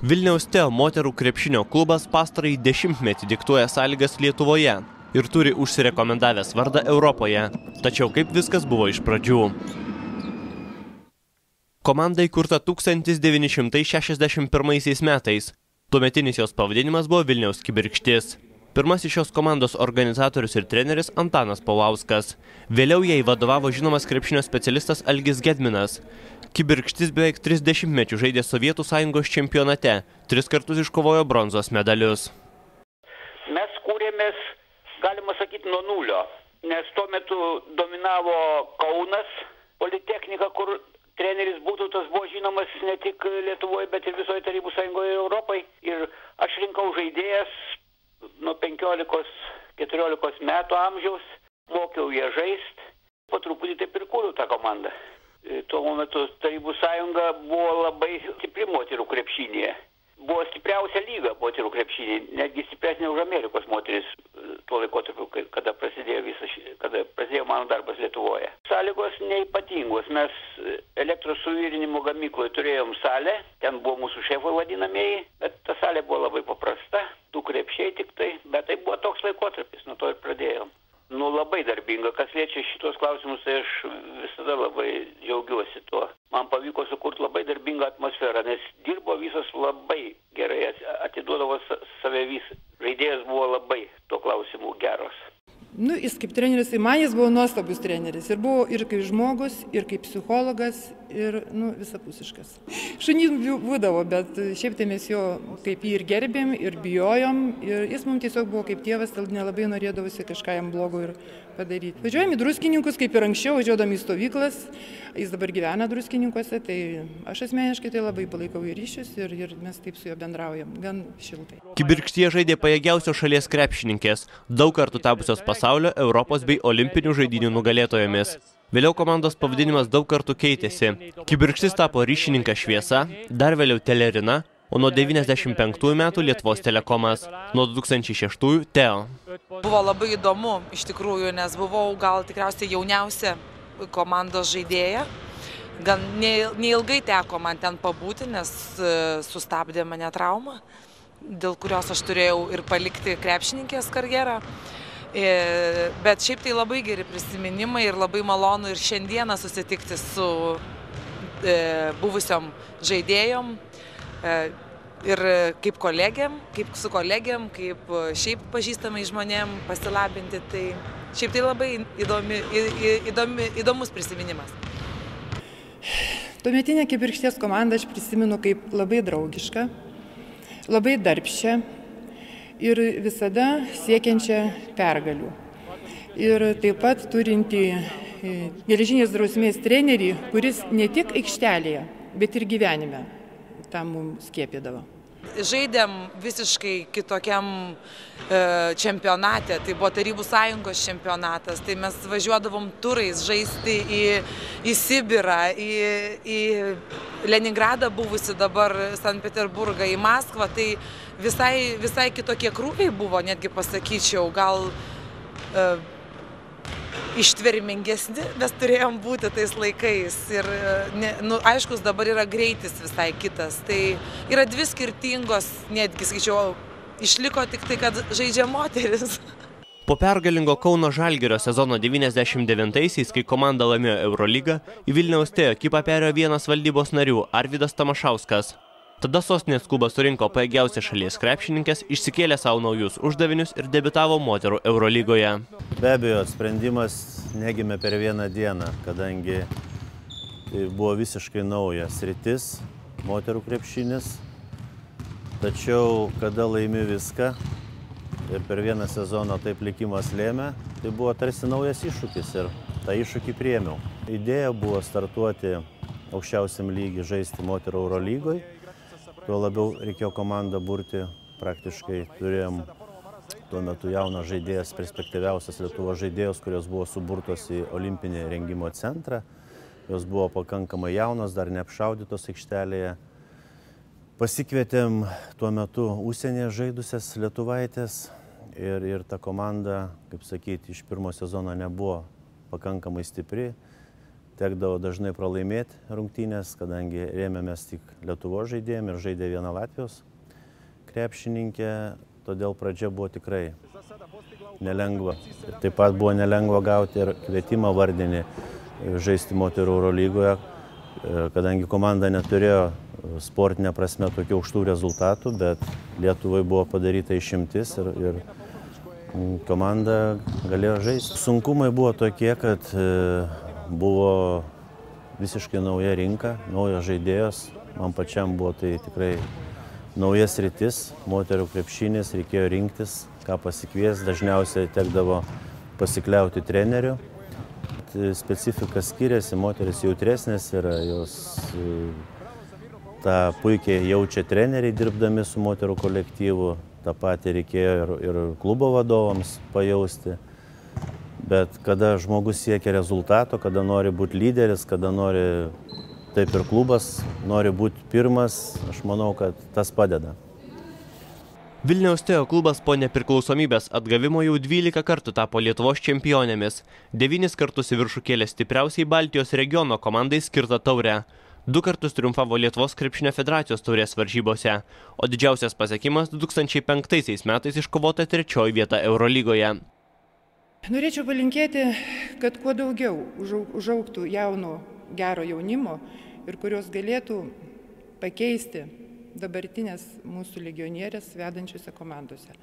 Vilniaus Teo moterų krepšinio klubas pastarąjį dešimtmetį diktuoja sąlygas Lietuvoje ir turi užsirekomendavęs vardą Europoje. Tačiau kaip viskas buvo iš pradžių? Komanda įkurta 1961 metais. Tuometinis jos pavadinimas buvo Vilniaus Kibirkštis. Pirmasis šios komandos organizatorius ir treneris Antanas Paulauskas. Vėliau jai vadovavo žinomas krepšinio specialistas Algis Gedminas. Kibirkštis beveik 30 metų žaidė Sovietų Sąjungos čempionate. 3 kartus iškovojo bronzos medalius. Mes kūrėmės, galima sakyti, nuo nulio, nes tuo metu dominavo Kaunas, Politechnika, kur treneris Būtautas buvo žinomas ne tik Lietuvoje, bet ir visoje Tarybų Sąjungoje ir Europai. Ir aš rinkau žaidėjas nuo 15-14 metų amžiaus, mokiau ją žaisti, po truputį taip ir kūriau tą komandą. Tuo metu Tarybų Sąjunga buvo labai stipri moterų krepšinėje. Buvo stipriausia lyga moterų krepšinėje, netgi stipresnė už Amerikos moteris tuo laikotarpiu, kada prasidėjo mano darbas Lietuvoje. Sąlygos neypatingos. Mes elektros suvirinimo gamykloje turėjom salę, ten buvo mūsų šefai vadinamieji, bet ta salė buvo labai paprasta, 2 krepšiai tik tai, bet tai buvo toks laikotarpis, nuo to ir pradėjom. Labai darbinga, kas liečia šitos klausimus, tai aš visada labai džiaugiuosi tuo. Man pavyko sukurti labai darbingą atmosferą, nes dirbo visos labai gerai, atiduodavo save vis. Žaidėjas buvo labai tuo klausimu geros. Jis kaip treneris, man jis buvo nuostabus treneris. Ir buvo ir kaip žmogus, ir kaip psichologas, ir visapusiškas. Šunys būdavo, bet šiaip tai mes jo kaip jį ir gerbėm, ir bijojom. Ir jis mums tiesiog buvo kaip tėvas, tad nelabai norėdavosi kažką jam blogo ir padaryti. Važiuojam į Druskininkus, kaip ir anksčiau, važiuodami į stovyklas. Jis dabar gyvena Druskininkuose, tai aš asmeniškai tai labai palaikau į ryšius ir mes taip su juo bendraujam, gan šiltai. Kibirkštyje žaidė pajėgiausios šalies krepšininkės, daug kartų tapusios pasaulio, Europos bei olimpinių žaidynių nugalėtojomis. Vėliau komandos pavadinimas daug kartų keitėsi. Kibirkštis tapo Ryšininkas Šviesa, dar vėliau Telerina, o nuo 1995 metų Lietuvos Telekomas, nuo 2006 Teo. Buvo labai įdomu iš tikrųjų, nes buvau gal tikriausiai jauniausia komandos žaidėja. Gan neilgai teko man ten pabūti, nes sustabdė mane trauma, dėl kurios aš turėjau ir palikti krepšininkės karjerą. Bet šiaip tai labai geri prisiminimai ir labai malonu ir šiandieną susitikti su buvusiom žaidėjom ir kaip su kolegėm, kaip šiaip pažįstamai žmonėm pasilabinti. Tai šiaip tai labai įdomus prisiminimas. Tuometinę Kibirkšties komandą aš prisimenu kaip labai draugišką, labai darbščią ir visada siekiančią pergalių. Ir taip pat turinti geležinės drausmės trenerį, kuris ne tik aikštelėje, bet ir gyvenime tam mums skiepydavo. Žaidėm visiškai kitokiam čempionate, tai buvo Tarybų Sąjungos čempionatas, tai mes važiuodavom turais žaisti į Sibirą, į Leningradą buvusi, dabar Sankt Peterburgą, į Maskvą, tai visai kitokie krūviai buvo, netgi pasakyčiau, gal ištvermingesni mes turėjom būti tais laikais ir aiškus dabar yra greitis visai kitas, tai yra 2 skirtingos, netgi skaičiau, išliko tik tai, kad žaidžia moteris. Po pergalingo Kauno Žalgirio sezono 99-aisiais, kai komanda laimėjo Eurolygą, į Vilniaus Teo ekipą perėjo vienas valdybos narių Arvydas Tamašauskas. Tada sostinės klubas surinko pajėgiausias šalies krepšininkės, išsikėlė savo naujus uždavinius ir debiutavo moterų Eurolygoje. Be abejo, sprendimas negimė per vieną dieną, kadangi tai buvo visiškai nauja sritis, moterų krepšinis. Tačiau, kada laimi viską ir per vieną sezoną taip likimas lėmė, tai buvo tarsi naujas iššūkis ir tą iššūkį priėmiau. Idėja buvo startuoti aukščiausiam lygiui žaisti moterų Eurolygoje. Tuo labiau reikėjo komandą burti, praktiškai turėjom tuo metu jaunas žaidėjas, perspektyviausias Lietuvos žaidėjos, kurios buvo suburtos į olimpinį rengimo centrą. Jos buvo pakankamai jaunos, dar neapšaudytos aikštelėje. Pasikvietėm tuo metu užsienyje žaidusias lietuvaitės ir ta komanda, kaip sakyti, iš pirmo sezono nebuvo pakankamai stipri. tekdavo dažnai pralaimėti rungtynės, kadangi rėmėmės tik Lietuvos žaidėjim ir žaidė viena Latvijos krepšininkė, todėl pradžia buvo tikrai nelengva. Ir taip pat buvo nelengva gauti ir kvietimą vardinį žaisti moterų Eurolygoje, kadangi komanda neturėjo sportinė prasme tokių aukštų rezultatų, bet Lietuvai buvo padaryta išimtis ir komanda galėjo žaisti. Sunkumai buvo tokie, kad buvo visiškai nauja rinka, naujos žaidėjos. Man pačiam buvo tai tikrai nauja sritis, moterų krepšinis, reikėjo rinktis, ką pasikvies. Dažniausiai tekdavo pasikliauti treneriu. Specifika skiriasi, moteris jautresnės yra, jos tą puikiai jaučia treneriai dirbdami su moterų kolektyvu. Ta pati reikėjo ir klubo vadovams pajausti. Bet kada žmogus siekia rezultato, kada nori būti lyderis, kada nori, taip ir klubas, nori būti pirmas, aš manau, kad tas padeda. Vilniaus Teo klubas po nepriklausomybės atgavimo jau 12 kartų tapo Lietuvos čempionėmis. 9 kartus į viršų kėlė stipriausiai Baltijos regiono komandai skirtą taurę. 2 kartus triumfavo Lietuvos krepšinio federacijos taurės varžybose, o didžiausias pasiekimas 2005 metais iškovota 3. vieta Eurolygoje. Norėčiau palinkėti, kad kuo daugiau užaugtų jauno gero jaunimo ir kurios galėtų pakeisti dabartinės mūsų legionierės vedančiose komandose.